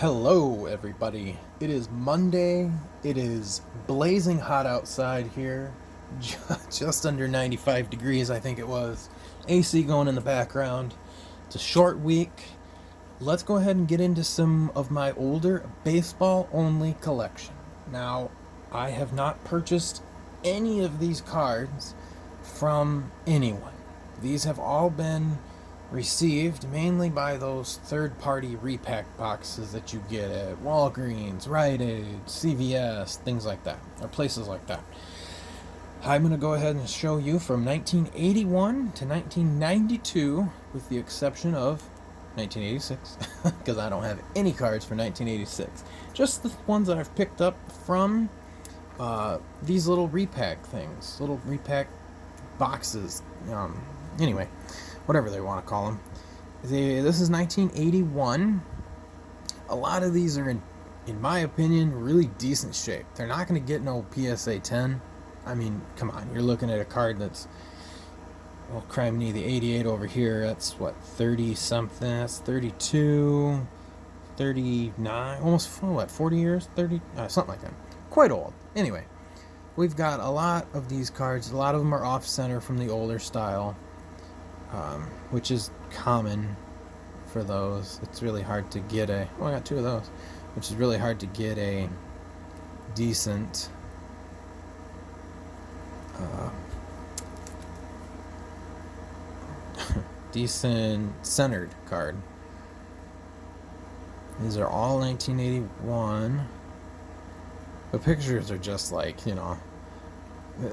Hello, everybody. It is Monday. It is blazing hot outside here. Just under 95 degrees, I think it was. AC going in the background. It's a short week. Let's go ahead and get into some of my older baseball only collection. Now, I have not purchased any of these cards from anyone. These have all been received mainly by those third-party repack boxes that you get at Walgreens, Rite Aid, CVS, things like that, or places like that. I'm going to go ahead and show you from 1981 to 1992, with the exception of 1986, because I don't have any cards for 1986. Just the ones that I've picked up from these little repack things, little repack boxes. Anyway, whatever they want to call them. This is 1981. A lot of these are in my opinion, really decent shape. They're not going to get no PSA 10. I mean, come on, you're looking at a card that's, well, crime me, the 88 over here, that's what, 30 something, that's 32, 39, almost, what, 40 years, 30, something like that. Quite old. Anyway, we've got a lot of these cards. A lot of them are off-center from the older style. Which is common for those. It's really hard to get I got two of those, which is really hard to get a decent decent centered card. These are all 1981. The pictures are just like,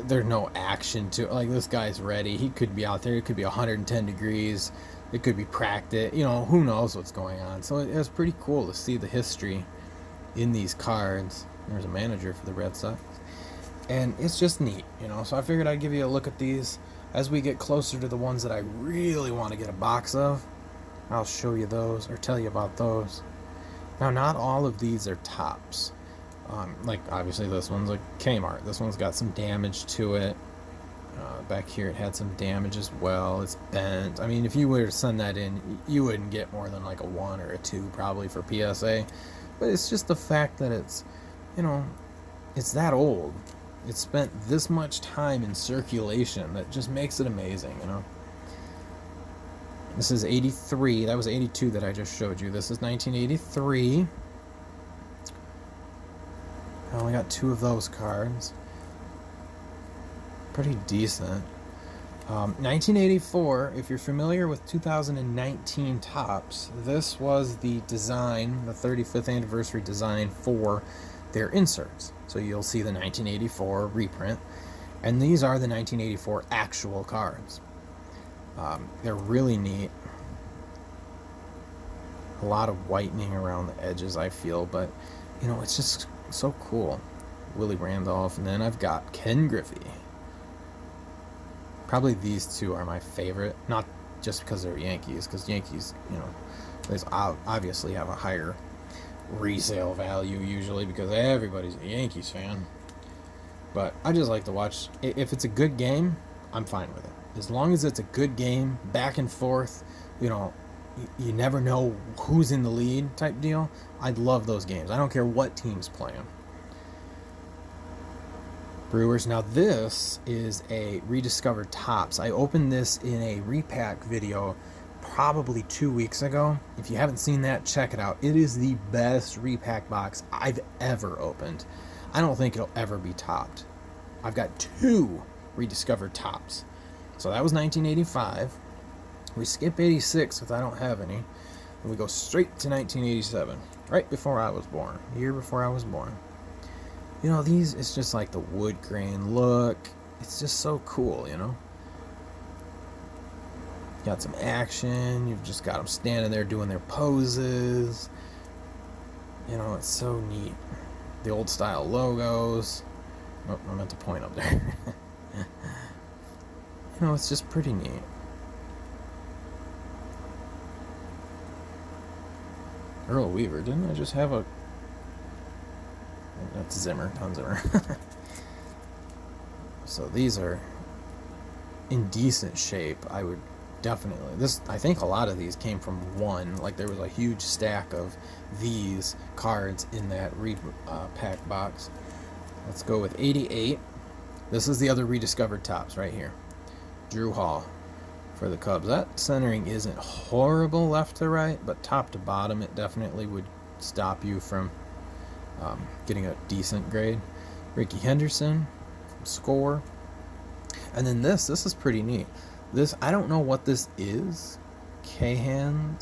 there's no action to it. Like, this guy's ready. He could be out there. It could be 110 degrees. It could be practice. Who knows what's going on. So it was pretty cool to see the history in these cards. There's a manager for the Red Sox. And it's just neat, So I figured I'd give you a look at these. As we get closer to the ones that I really want to get a box of, I'll show you those or tell you about those. Now, not all of these are tops. Like, obviously this one's a Kmart. This one's got some damage to it. Back here it had some damage as well. It's bent. I mean, if you were to send that in, you wouldn't get more than like a 1 or a 2 probably for PSA. But it's just the fact that it's, it's that old. It's spent this much time in circulation that just makes it amazing, This is 83. That was 82 that I just showed you. This is 1983. I only got 2 of those cards. Pretty decent. 1984, if you're familiar with 2019 Topps, this was the design, the 35th anniversary design for their inserts. So you'll see the 1984 reprint, and these are the 1984 actual cards. They're really neat. A lot of whitening around the edges, I feel, but, it's just so cool. Willie Randolph, and then I've got Ken Griffey. Probably these two are my favorite, not just because they're Yankees, because Yankees, they obviously have a higher resale value usually because everybody's a Yankees fan. But I just like to watch. If it's a good game, I'm fine with it. As long as it's a good game, back and forth, you never know who's in the lead type deal. I love those games. I don't care what team's playing. Brewers. Now this is a rediscovered Topps. I opened this in a repack video probably 2 weeks ago. If you haven't seen that, check it out. It is the best repack box I've ever opened. I don't think it'll ever be topped. I've got 2 rediscovered Topps. So that was 1985. We skip 86 if I don't have any. And we go straight to 1987. Right before I was born. A year before I was born. These, it's just like the wood grain look. It's just so cool, Got some action. You've just got them standing there doing their poses. It's so neat. The old style logos. Oh, I meant to point up there. It's just pretty neat. Earl Weaver, didn't I just have a... That's Zimmer, Don Zimmer. So these are in decent shape. I would definitely. This, I think a lot of these came from one. Like there was a huge stack of these cards in that pack box. Let's go with 88. This is the other rediscovered tops right here. Drew Hall for the Cubs. That centering isn't horrible left to right, but top to bottom it definitely would stop you from getting a decent grade. Ricky Henderson, Score. And then this is pretty neat. This, I don't know what this is. Kahan,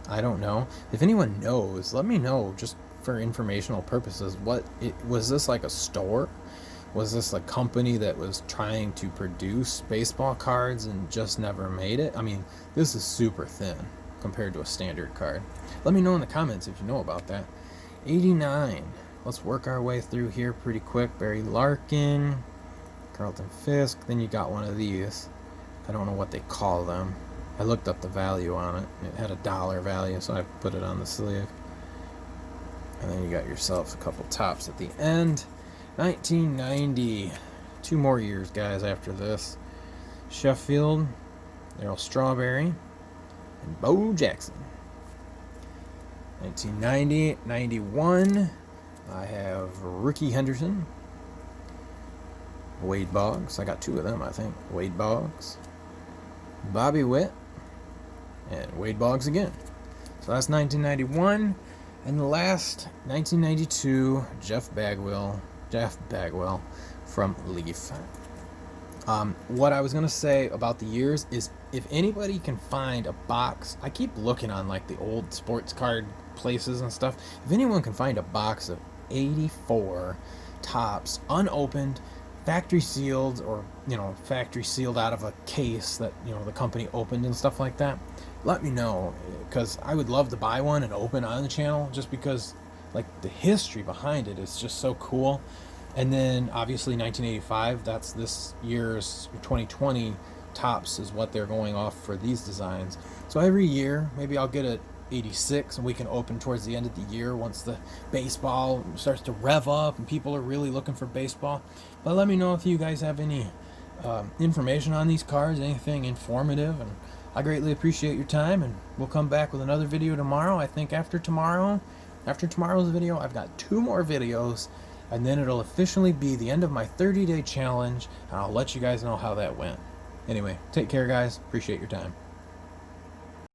I don't know. If anyone knows, let me know just for informational purposes. What it was, this like a store? Was this a company that was trying to produce baseball cards and just never made it? I mean, this is super thin compared to a standard card. Let me know in the comments if you know about that. 89. Let's work our way through here pretty quick. Barry Larkin, Carlton Fisk. Then you got one of these. I don't know what they call them. I looked up the value on it. It had $1 value, so I put it on the sleeve. And then you got yourself a couple tops at the end. 1990. 2 more years, guys, after this. Sheffield, Darryl Strawberry, and Bo Jackson. 1990, 91. I have Ricky Henderson, Wade Boggs. I got 2 of them, I think. Wade Boggs, Bobby Witt, and Wade Boggs again. So that's 1991. And the last, 1992, Jeff Bagwell from Leaf. What I was going to say about the years is, if anybody can find a box, I keep looking on like the old sports card places and stuff. If anyone can find a box of 84 tops, unopened, factory sealed, or factory sealed out of a case that the company opened and stuff like that, let me know, because I would love to buy one and open on the channel, just because like the history behind it is just so cool. And then obviously 1985, that's this year's 2020 tops is what they're going off for these designs. So every year maybe I'll get a 86 and we can open towards the end of the year once the baseball starts to rev up and people are really looking for baseball. But let me know if you guys have any information on these cards, anything informative, and I greatly appreciate your time, and we'll come back with another video tomorrow. I think after tomorrow's video, I've got 2 more videos, and then it'll officially be the end of my 30-day challenge, and I'll let you guys know how that went. Anyway, take care, guys. Appreciate your time.